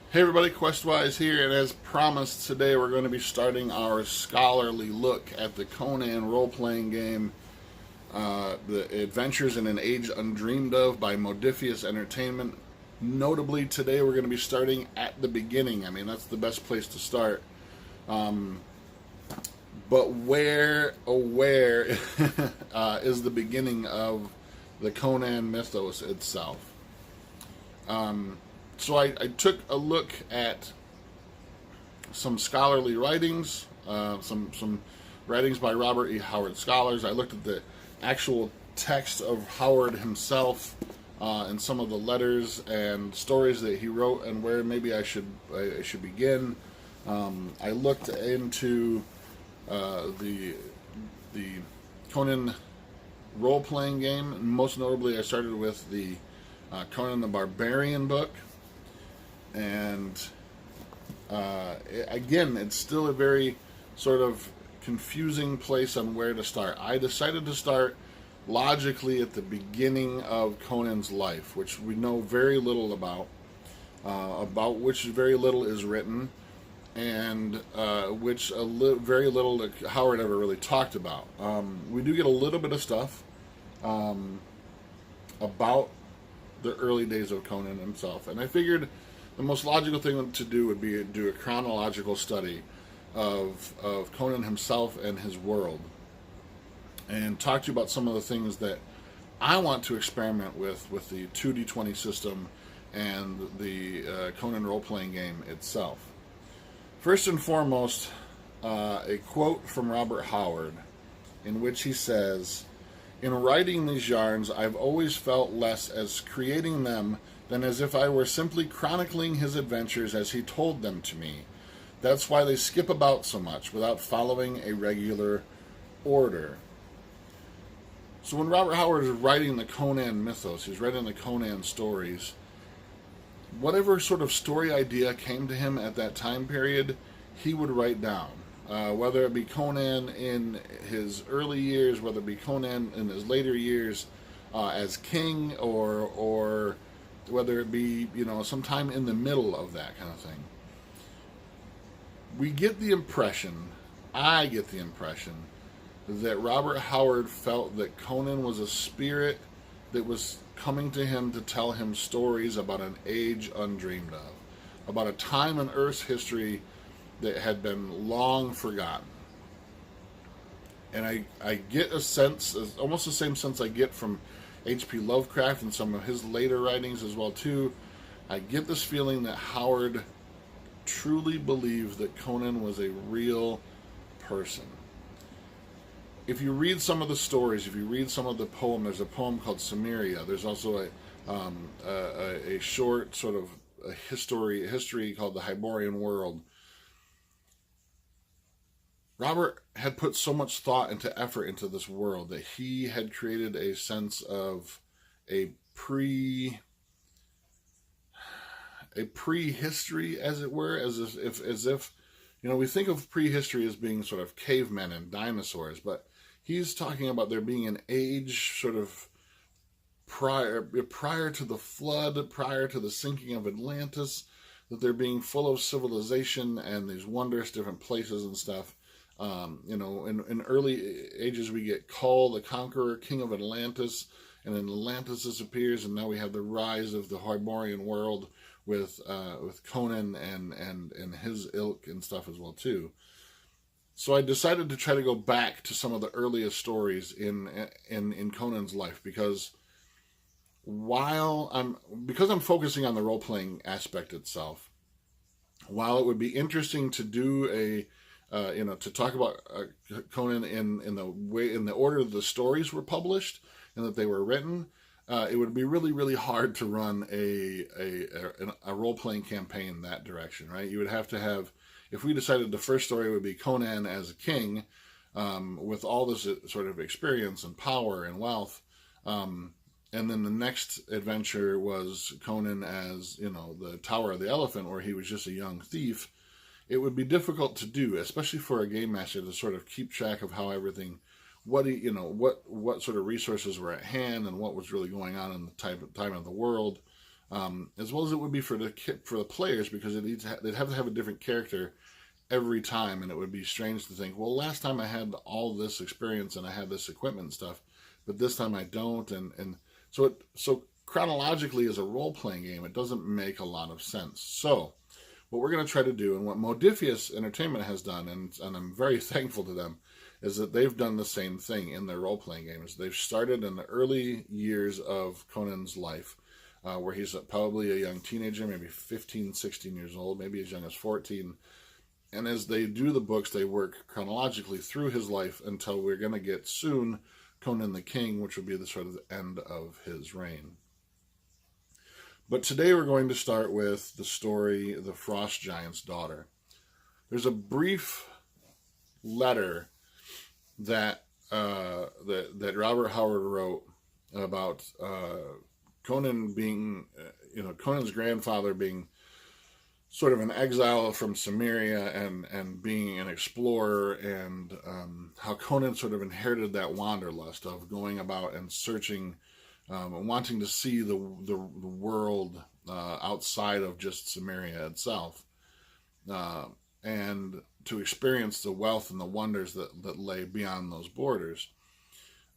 Hey everybody, Questwise here, and as promised, today we're going to be starting our scholarly look at the Conan role-playing game, The Adventures in an Age Undreamed of by MODIPHIUS Entertainment. Notably, today we're going to be starting at the beginning. I mean, that's the best place to start. But where, oh where, is the beginning of the Conan mythos itself? So I took a look at some scholarly writings, some writings by Robert E. Howard scholars. I looked at the actual text of Howard himself and some of the letters and stories that he wrote, and where maybe I should begin. I looked into the Conan role playing game. Most notably, I started with the Conan the Barbarian book. And again, it's still a very sort of confusing place on where to start. I decided to start logically at the beginning of Conan's life, which we know very little about which very little is written, and which very little that Howard ever really talked about. We do get a little bit of stuff about the early days of Conan himself, and I figured the most logical thing to do would be to do a chronological study of Conan himself and his world, and talk to you about some of the things that I want to experiment with the 2D20 system and the Conan role-playing game itself. First and foremost, a quote from Robert Howard, in which he says, "In writing these yarns, I've always felt less as creating them than as if I were simply chronicling his adventures as he told them to me. That's why they skip about so much, without following a regular order." So when Robert Howard is writing the Conan mythos, he's writing the Conan stories, whatever sort of story idea came to him at that time period, he would write down. Whether it be Conan in his early years, whether it be Conan in his later years as king, or whether it be, sometime in the middle of that kind of thing. We get the impression, I get the impression, that Robert Howard felt that Conan was a spirit that was coming to him to tell him stories about an age undreamed of, about a time in Earth's history that had been long forgotten. And I get a sense, almost the same sense I get from H.P. Lovecraft and some of his later writings as well too. I get this feeling that Howard truly believed that Conan was a real person. If you read some of the stories, if you read some of the poem, there's a poem called Cimmerian. There's also a short sort of a history called the Hyborian World. Robert had put so much thought and effort into this world that he had created a sense of a prehistory, as it were, as if we think of prehistory as being sort of cavemen and dinosaurs, but he's talking about there being an age sort of prior to the flood, prior to the sinking of Atlantis, that they're being full of civilization and these wondrous different places and stuff. In early ages we get Kull, the Conqueror, king of Atlantis, and then Atlantis disappears, and now we have the rise of the Hyborian world with Conan and his ilk and stuff as well too. So I decided to try to go back to some of the earliest stories in Conan's life, because I'm focusing on the role playing aspect itself. While it would be interesting to do to talk about Conan in the order the stories were published and that they were written, it would be really, really hard to run a role-playing campaign that direction, right? You would have to have, if we decided the first story would be Conan as a king, with all this sort of experience and power and wealth, and then the next adventure was Conan as, the Tower of the Elephant, where he was just a young thief, it would be difficult to do, especially for a game master, to sort of keep track of how everything, what sort of resources were at hand and what was really going on in the time of the world. as well as it would be for the players, because they'd have to have a different character every time, and it would be strange to think, well, last time I had all this experience and I had this equipment and stuff, but this time I don't, and so chronologically as a role-playing game, it doesn't make a lot of sense. So what we're going to try to do, and what MODIPHIUS Entertainment has done, and I'm very thankful to them, is that they've done the same thing in their role-playing games. They've started in the early years of Conan's life, where he's probably a young teenager, maybe 15, 16 years old, maybe as young as 14. And as they do the books, they work chronologically through his life until we're going to get soon Conan the King, which will be the sort of the end of his reign. But today we're going to start with the story, The Frost Giant's Daughter. There's a brief letter that Robert Howard wrote about Conan being, Conan's grandfather being sort of an exile from Cimmeria and being an explorer, and how Conan sort of inherited that wanderlust of going about and searching, wanting to see the world outside of just Cimmeria itself, and to experience the wealth and the wonders that lay beyond those borders.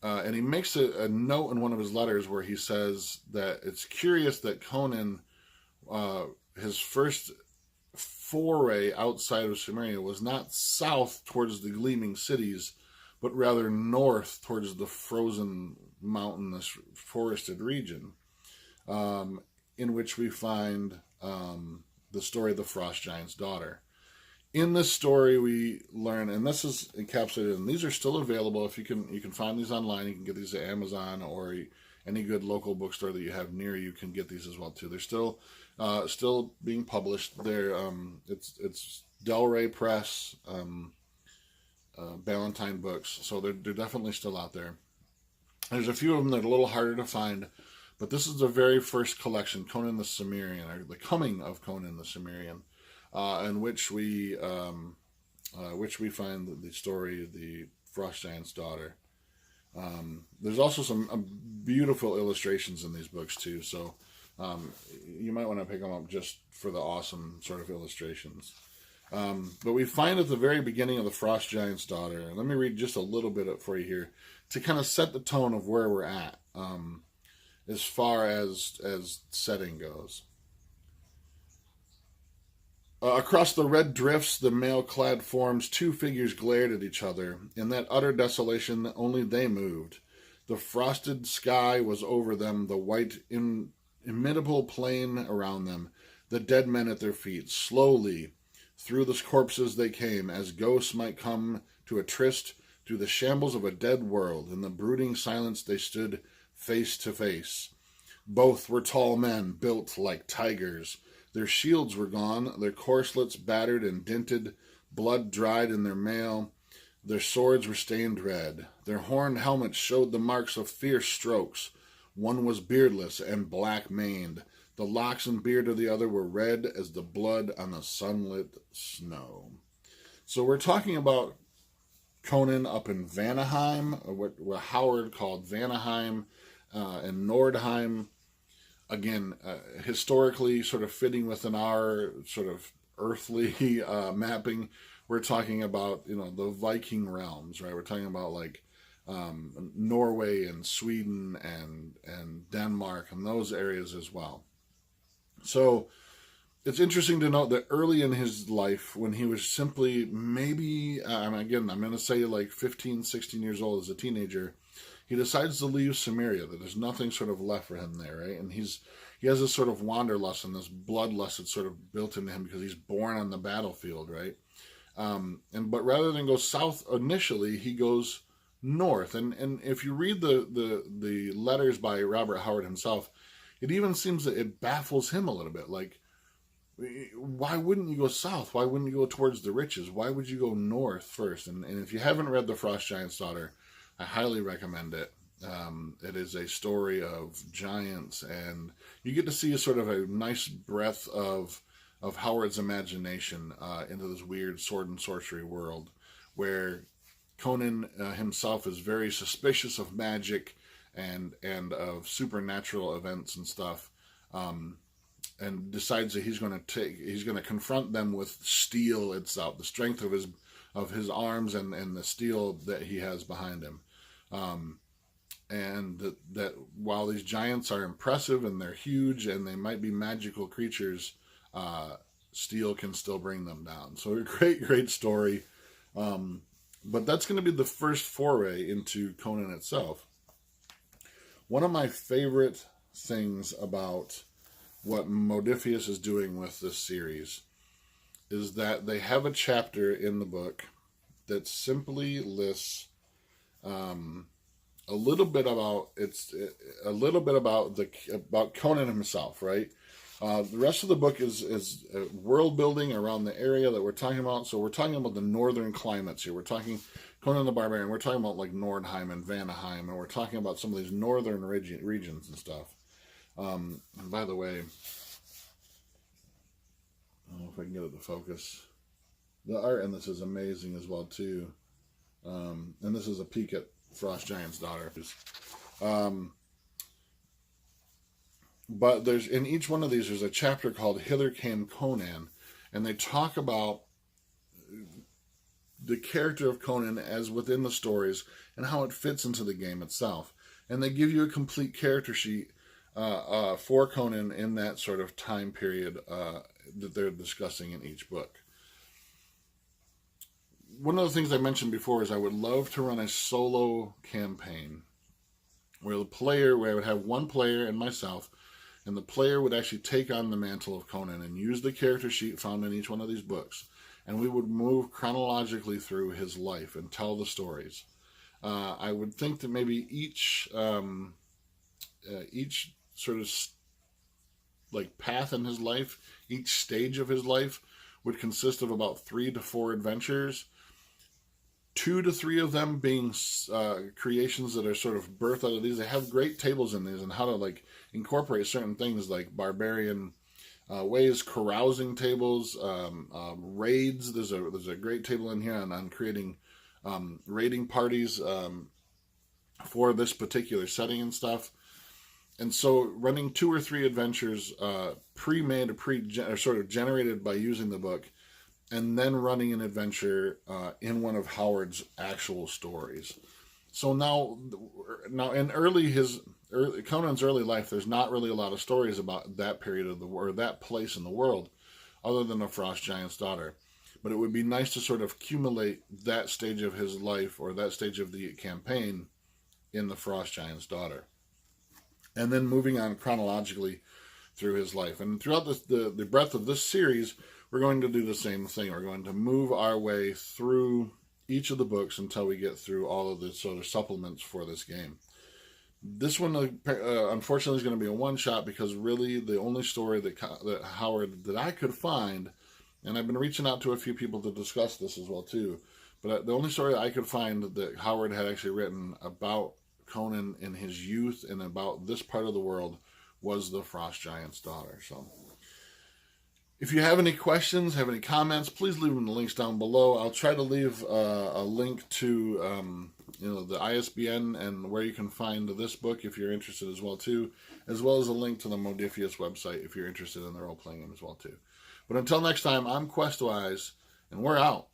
And he makes a note in one of his letters where he says that it's curious that Conan, his first foray outside of Cimmeria was not south towards the gleaming cities, but rather north towards the frozen, mountainous, forested region, in which we find the story of the Frost Giant's Daughter. In this story, we learn, and this is encapsulated, and these are still available. If you can find these online, you can get these at Amazon, or any good local bookstore that you have near you can get these as well too. They're still being published. They're it's Del Rey Press, Ballantine Books, so they're definitely still out there. There's a few of them that are a little harder to find, but this is the very first collection, Conan the Cimmerian, or the Coming of Conan the Cimmerian, in which we find the story of the Frost Giant's Daughter. There's also some beautiful illustrations in these books too, so you might want to pick them up just for the awesome sort of illustrations. But we find at the very beginning of the Frost Giant's Daughter, and let me read just a little bit for you here to kind of set the tone of where we're at, as far as setting goes. Across the red drifts, the mail-clad forms, two figures glared at each other. In that utter desolation, only they moved. The frosted sky was over them, the white, imitable plain around them, the dead men at their feet. Slowly, through the corpses they came, as ghosts might come to a tryst through the shambles of a dead world. In the brooding silence they stood face to face. Both were tall men, built like tigers. Their shields were gone, their corselets battered and dinted, blood dried in their mail. Their swords were stained red. Their horned helmets showed the marks of fierce strokes. One was beardless and black-maned. The locks and beard of the other were red as the blood on the sunlit snow. So we're talking about Conan up in Vanaheim, or what Howard called Vanaheim, and Nordheim. Again, historically sort of fitting within our sort of earthly mapping. We're talking about, the Viking realms, right? We're talking about like Norway and Sweden and Denmark and those areas as well. So it's interesting to note that early in his life, when he was simply maybe, again, I'm going to say like 15, 16 years old as a teenager, he decides to leave Cimmeria, that there's nothing sort of left for him there, right? And he has this sort of wanderlust and this bloodlust that's sort of built into him because he's born on the battlefield, right? But rather than go south initially, he goes north. And if you read the letters by Robert Howard himself, it even seems that it baffles him a little bit. Like, why wouldn't you go south? Why wouldn't you go towards the riches? Why would you go north first? And if you haven't read The Frost Giant's Daughter, I highly recommend it. It is a story of giants, and you get to see a sort of a nice breath of Howard's imagination into this weird sword and sorcery world, where Conan himself is very suspicious of magic and of supernatural events and stuff. and decides that he's going to confront them with steel itself, the strength of his arms and the steel that he has behind him. And that while these giants are impressive and they're huge and they might be magical creatures, steel can still bring them down. So a great story. But that's going to be the first foray into Conan itself. One of my favorite things about what MODIPHIUS is doing with this series is that they have a chapter in the book that simply lists a little bit about Conan himself, right? The rest of the book is world building around the area that we're talking about. So we're talking about the northern climates here. We're talking Conan the Barbarian. We're talking about like Nordheim and Vanaheim, and we're talking about some of these northern regions and stuff. And by the way, I don't know if I can get it to focus. The art in this is amazing as well too. And this is a peek at Frost Giant's daughter. But there's in each one of these, there's a chapter called Hither Came Conan, and they talk about the character of Conan as within the stories and how it fits into the game itself. And they give you a complete character sheet for Conan in that sort of time period that they're discussing in each book. One of the things I mentioned before is I would love to run a solo campaign where I would have one player and myself, and the player would actually take on the mantle of Conan and use the character sheet found in each one of these books. And we would move chronologically through his life and tell the stories. I would think that maybe each sort of like path in his life, each stage of his life would consist of about 3 to 4 adventures. 2 to 3 of them being creations that are sort of birthed out of these. They have great tables in these and how to like incorporate certain things like barbarian ways, carousing tables, raids. There's a great table in here on creating raiding parties for this particular setting and stuff. And so running 2 or 3 adventures pre-made or sort of generated by using the book, and then running an adventure in one of Howard's actual stories. So now in Conan's early life, there's not really a lot of stories about that period of or that place in the world, other than the Frost Giant's daughter. But it would be nice to sort of accumulate that stage of his life or that stage of the campaign in the Frost Giant's daughter, and then moving on chronologically through his life. And throughout the breadth of this series, we're going to do the same thing. We're going to move our way through each of the books until we get through all of the sort of supplements for this game. This one, unfortunately, is going to be a one-shot because really the only story that Howard, that I could find, and I've been reaching out to a few people to discuss this as well too, but the only story I could find that Howard had actually written about Conan in his youth and about this part of the world was the Frost Giant's daughter. So if you have any questions, have any comments, please leave them in the links down below. I'll try to leave a link to the ISBN and where you can find this book if you're interested as well too, as well as a link to the MODIPHIUS website if you're interested in the role-playing game as well too. But until next time, I'm Questwise, and we're out.